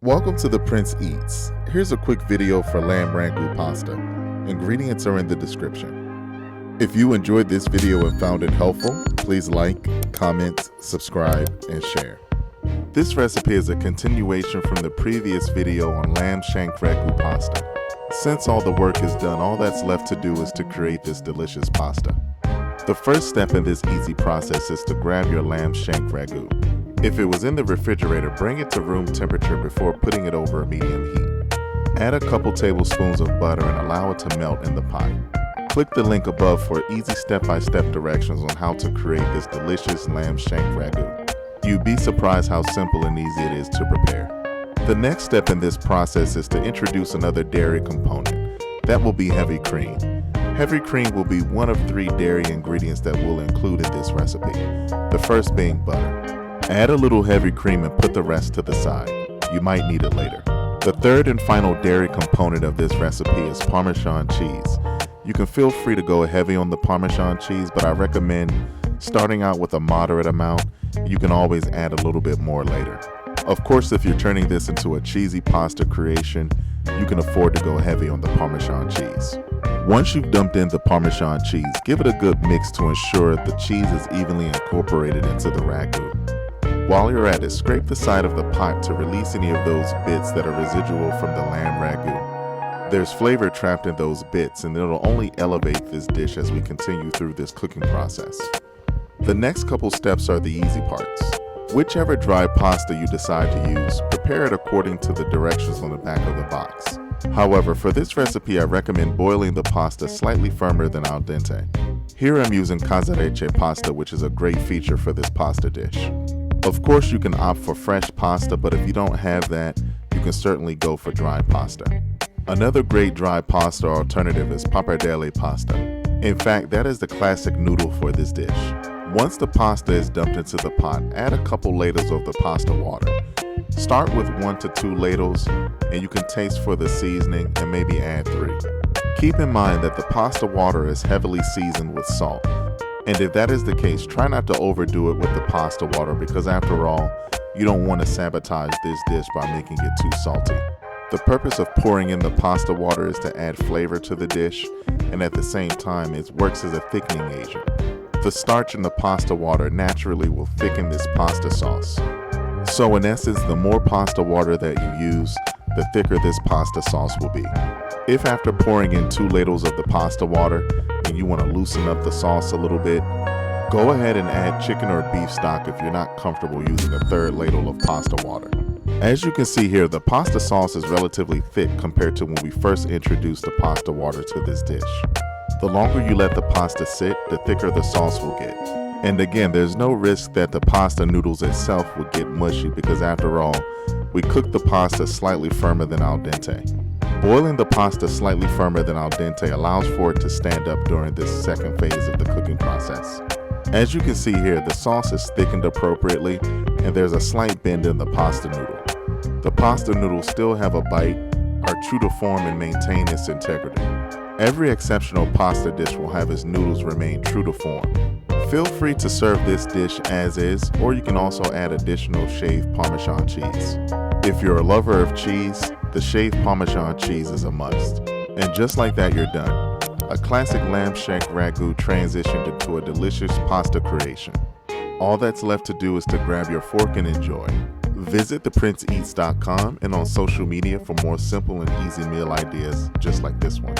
Welcome to the Prince Eats. Here's a quick video for lamb ragu pasta. Ingredients are in the description. If you enjoyed this video and found it helpful, please like, comment, subscribe, and share. This recipe is a continuation from the previous video on lamb shank ragu pasta. Since all the work is done, all that's left to do is to create this delicious pasta. The first step in this easy process is to grab your lamb shank ragu. If it was in the refrigerator, bring it to room temperature before putting it over a medium heat. Add a couple tablespoons of butter and allow it to melt in the pot. Click the link above for easy step-by-step directions on how to create this delicious lamb shank ragu. You'd be surprised how simple and easy it is to prepare. The next step in this process is to introduce another dairy component. That will be heavy cream. Heavy cream will be one of 3 dairy ingredients that we'll include in this recipe, the first being butter. Add a little heavy cream and put the rest to the side. You might need it later. The third and final dairy component of this recipe is Parmesan cheese. You can feel free to go heavy on the Parmesan cheese, but I recommend starting out with a moderate amount. You can always add a little bit more later. Of course, if you're turning this into a cheesy pasta creation, you can afford to go heavy on the Parmesan cheese. Once you've dumped in the Parmesan cheese, give it a good mix to ensure the cheese is evenly incorporated into the ragu. While you're at it, scrape the side of the pot to release any of those bits that are residual from the lamb ragu. There's flavor trapped in those bits, and it'll only elevate this dish as we continue through this cooking process. The next couple steps are the easy parts. Whichever dry pasta you decide to use, prepare it according to the directions on the back of the box. However, for this recipe, I recommend boiling the pasta slightly firmer than al dente. Here I'm using Casarecce Pasta, which is a great feature for this pasta dish. Of course, you can opt for fresh pasta, but if you don't have that, you can certainly go for dry pasta. Another great dry pasta alternative is pappardelle pasta. In fact, that is the classic noodle for this dish. Once the pasta is dumped into the pot, add a couple ladles of the pasta water. Start with 1 to 2 ladles, and you can taste for the seasoning and maybe add 3. Keep in mind that the pasta water is heavily seasoned with salt. And if that is the case, try not to overdo it with the pasta water because after all, you don't want to sabotage this dish by making it too salty. The purpose of pouring in the pasta water is to add flavor to the dish, and at the same time, it works as a thickening agent. The starch in the pasta water naturally will thicken this pasta sauce. So in essence, the more pasta water that you use, the thicker this pasta sauce will be. If after pouring in 2 ladles of the pasta water, and you want to loosen up the sauce a little bit, go ahead and add chicken or beef stock if you're not comfortable using a 3rd ladle of pasta water. As you can see here, the pasta sauce is relatively thick compared to when we first introduced the pasta water to this dish. The longer you let the pasta sit, the thicker the sauce will get. And again, there's no risk that the pasta noodles itself will get mushy because after all, we cooked the pasta slightly firmer than al dente. Boiling the pasta slightly firmer than al dente allows for it to stand up during this second phase of the cooking process. As you can see here, the sauce is thickened appropriately and there's a slight bend in the pasta noodle. The pasta noodles still have a bite, are true to form and maintain its integrity. Every exceptional pasta dish will have its noodles remain true to form. Feel free to serve this dish as is, or you can also add additional shaved Parmesan cheese. If you're a lover of cheese, the shaved Parmesan cheese is a must. And just like that, you're done. A classic lamb shank ragu transitioned into a delicious pasta creation. All that's left to do is to grab your fork and enjoy. Visit theprinceeats.com and on social media for more simple and easy meal ideas just like this one.